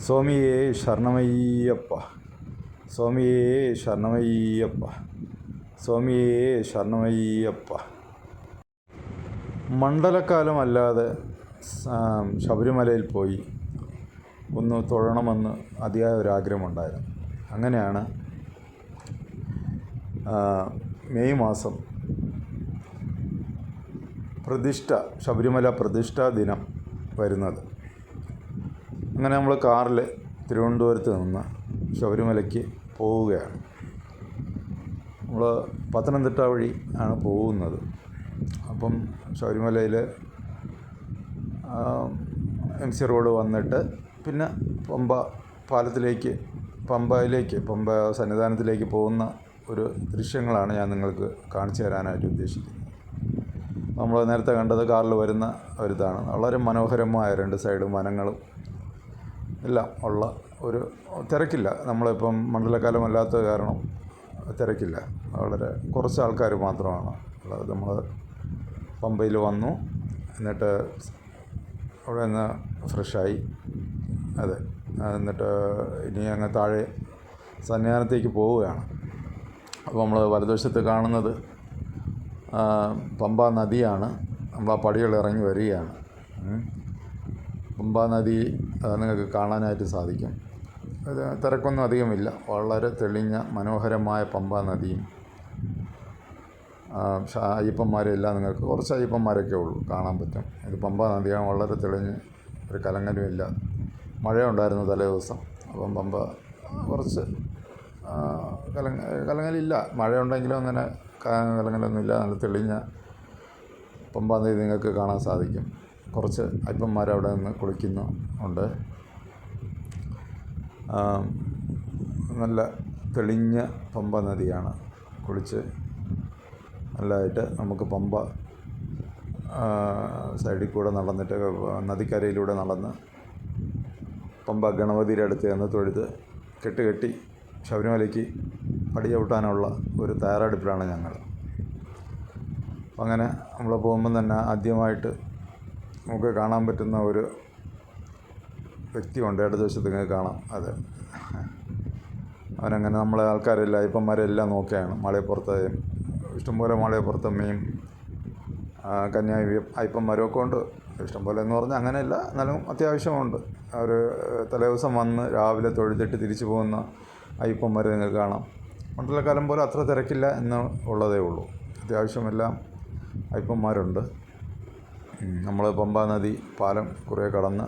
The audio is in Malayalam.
സ്വാമിയേ ശരണമയ്യപ്പ, സ്വാമിയേ ശരണമയ്യപ്പ, സ്വാമിയേ ശരണമയ്യപ്പ. മണ്ഡലക്കാലമല്ലാതെ ശബരിമലയിൽ പോയി ഒന്ന് തൊഴണമെന്ന് അതിയായ ഒരാഗ്രഹമുണ്ടായിരുന്നു. അങ്ങനെയാണ് മെയ് മാസം ശബരിമല പ്രതിഷ്ഠാ ദിനം വരുന്നത്. അങ്ങനെ നമ്മൾ കാറിൽ തിരുവനന്തപുരത്ത് നിന്ന് ശബരിമലയ്ക്ക് പോവുകയാണ്. നമ്മൾ പത്തനംതിട്ട വഴി ആണ് പോകുന്നത്. അപ്പം ശബരിമലയിൽ MC റോഡ് വന്നിട്ട് പിന്നെ പമ്പ സന്നിധാനത്തിലേക്ക് പോകുന്ന ഒരു ദൃശ്യങ്ങളാണ് ഞാൻ നിങ്ങൾക്ക് കാണിച്ചു തരാനായിട്ട് ഉദ്ദേശിക്കുന്നത്. നമ്മൾ നേരത്തെ കണ്ടത് കാറിൽ വരുന്ന ഒരിതാണ്. വളരെ മനോഹരമായ രണ്ട് സൈഡും വനങ്ങളും എല്ലാം ഉള്ള ഒരു തിരക്കില്ല. നമ്മളിപ്പം മണ്ഡലക്കാലമല്ലാത്ത കാരണം തിരക്കില്ല. വളരെ കുറച്ച് ആൾക്കാർ മാത്രമാണ് ഉള്ളത്. നമ്മൾ പമ്പയിൽ വന്നു, എന്നിട്ട് അവിടെ നിന്ന് ഫ്രഷായി, എന്നിട്ട് ഇനി അങ്ങ് താഴെ സന്നിധാനത്തേക്ക് പോവുകയാണ്. അപ്പോൾ നമ്മൾ വലതുവശത്ത് കാണുന്നത് പമ്പാ നദിയാണ്. നമ്മൾ ആ പടികൾ ഇറങ്ങി വരികയാണ്. പമ്പാ നദി നിങ്ങൾക്ക് കാണാനായിട്ട് സാധിക്കും. അത് തിരക്കൊന്നും അധികമില്ല. വളരെ തെളിഞ്ഞ മനോഹരമായ പമ്പാ നദിയും അയ്യപ്പന്മാരെല്ലാം നിങ്ങൾക്ക് കുറച്ച് അയ്യപ്പന്മാരൊക്കെ ഉള്ളൂ കാണാൻ പറ്റും. ഇത് പമ്പാ നദിയാണ്. വളരെ തെളിഞ്ഞ് ഒരു കലങ്ങലുമില്ല. മഴയുണ്ടായിരുന്നു തലേ ദിവസം. അപ്പം പമ്പ കുറച്ച് കലങ്ങലില്ല. മഴയുണ്ടെങ്കിലും അങ്ങനെ കലങ്ങലൊന്നുമില്ല. നല്ല തെളിഞ്ഞ പമ്പാ നദി നിങ്ങൾക്ക് കാണാൻ സാധിക്കും. കുറച്ച് അയ്യപ്പന്മാർ അവിടെ നിന്ന് കുളിക്കുന്നുണ്ട്. നല്ല തെളിഞ്ഞ പമ്പ നദിയാണ്. കുളിച്ച് നല്ലതായിട്ട് നമുക്ക് പമ്പ സൈഡിൽ കൂടെ നടന്നിട്ട് നദിക്കരയിലൂടെ നടന്ന് പമ്പ ഗണപതിയുടെ അടുത്ത് ചെന്ന് തൊഴുത് കെട്ടി ശബരിമലയ്ക്ക് പടി ചവിട്ടാനുള്ള ഒരു തയ്യാറെടുപ്പിലാണ് ഞങ്ങൾ. അങ്ങനെ നമ്മൾ പോകുമ്പം തന്നെ ആദ്യമായിട്ട് നമുക്ക് കാണാൻ പറ്റുന്ന ഒരു വ്യക്തിയുണ്ട്. ഇടതുവശത്ത് നിങ്ങൾക്ക് കാണാം. അവനങ്ങനെ നമ്മളെ ആൾക്കാരെല്ലാം അയ്യപ്പന്മാരെല്ലാം നോക്കുകയാണ്. മാളികപ്പുറത്ത് ഇഷ്ടംപോലെ മാളികപ്പുറത്തമ്മയും കന്യായി അയ്യപ്പന്മാരും ഒക്കെ ഉണ്ട്. ഇഷ്ടംപോലെ എന്ന് പറഞ്ഞാൽ അങ്ങനെയല്ല, എന്നാലും അത്യാവശ്യമുണ്ട്. അവർ തലേദിവസം വന്ന് രാവിലെ തൊഴുതിട്ട് തിരിച്ചു പോകുന്ന അയ്യപ്പന്മാരെ നിങ്ങൾക്ക് കാണാം. മണ്ഡലക്കാലം പോലെ അത്ര തിരക്കില്ല എന്ന് ഉള്ളതേ ഉള്ളൂ. അത്യാവശ്യമെല്ലാം അയ്യപ്പന്മാരുണ്ട്. നമ്മൾ പമ്പാ നദി പാലം കുറേ കടന്ന്